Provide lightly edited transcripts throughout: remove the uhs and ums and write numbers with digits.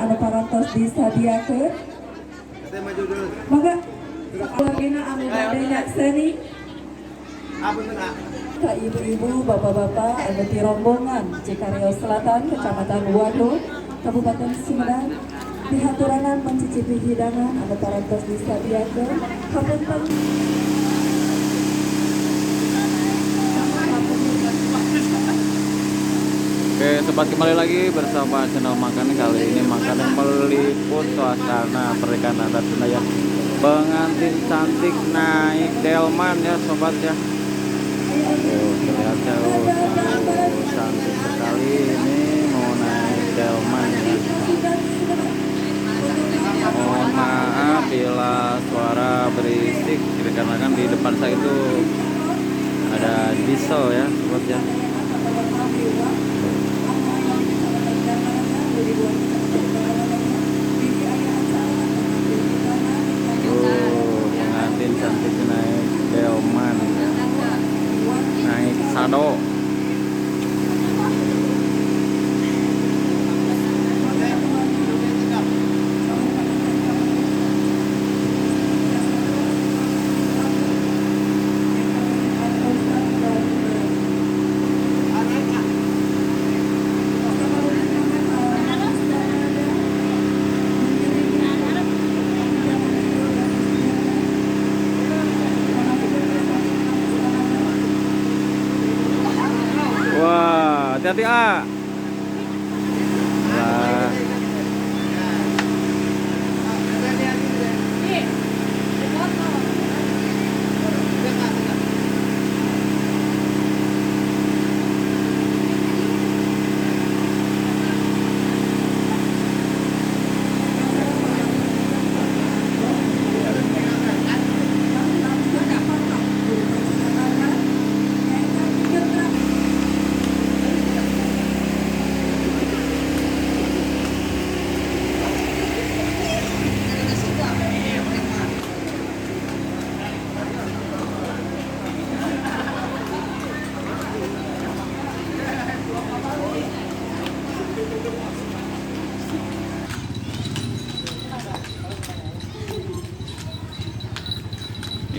anu parantos disadiakeun. Mangga keluargana anu bade nyakseni. Ka ibu-ibu, bapak-bapak anu ti rombongan Cikario Selatan, Kecamatan Waduk, Kabupaten Sumedang, dihaturanan mencicipi hidangan anu parantos disadiakeun. Hapunten. Oke, sobat, kembali lagi bersama channel Makan. Kali ini Makan yang meliput suasana pernikahan adat Sunda ya. Pengantin cantik naik delman ya sobat ya. Terlihat jauh, cantik sekali ini mau naik delman ya. Mohon maaf bila suara berisik dikarenakan di depan saya itu ada diesel ya sobat ya. Pengantin cantik naik delman ya. Naik sado. Wah, hati-hati ah. Nah.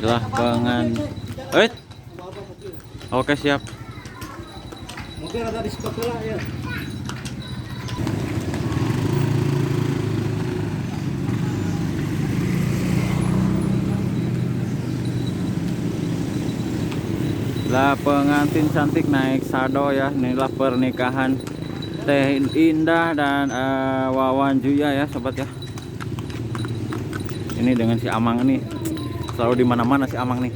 Inilah Oke, siap. Mungkin ada di spot lah ya. Lah pengantin cantik naik sado ya. Inilah pernikahan Teh Indah dan Wawan Juya ya sobat ya. Ini dengan si Amang nih. Selalu di mana-mana si Amang nih.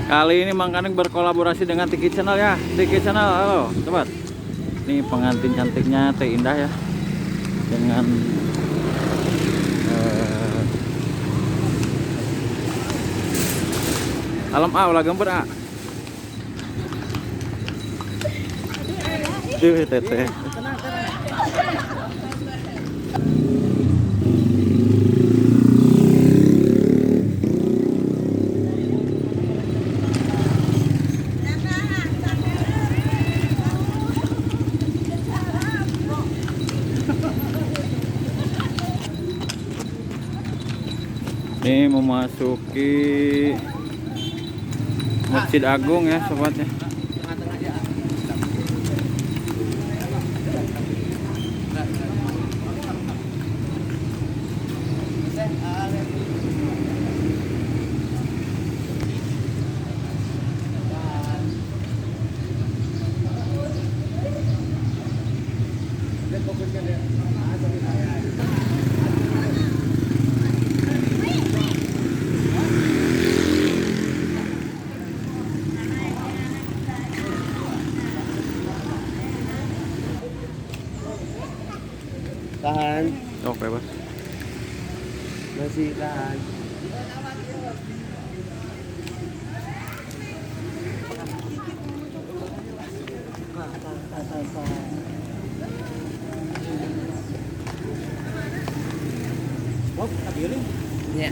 Kali ini Mang Kaneng berkolaborasi dengan Tiki Channel ya. Tiki Channel, halo sobat. Ini pengantin cantiknya Teh Indah ya. Dengan alam ulah gambar teteh. Ini memasuki Masjid Agung ya sobatnya. Tahan. Oke, Bos. Masih tahan. Oh, tapirin. Iya.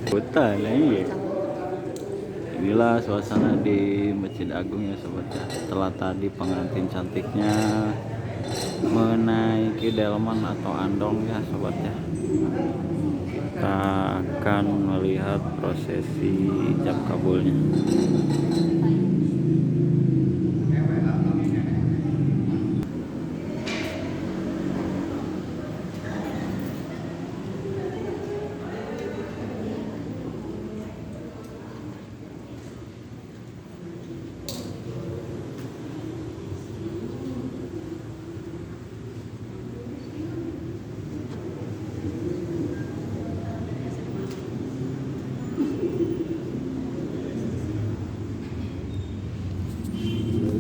Hutan, iya. Inilah suasana di Masjid Agung ya sobat ya. Setelah tadi pengantin cantiknya menaiki delman atau andong ya sobat ya, kita akan melihat prosesi ijab kabulnya.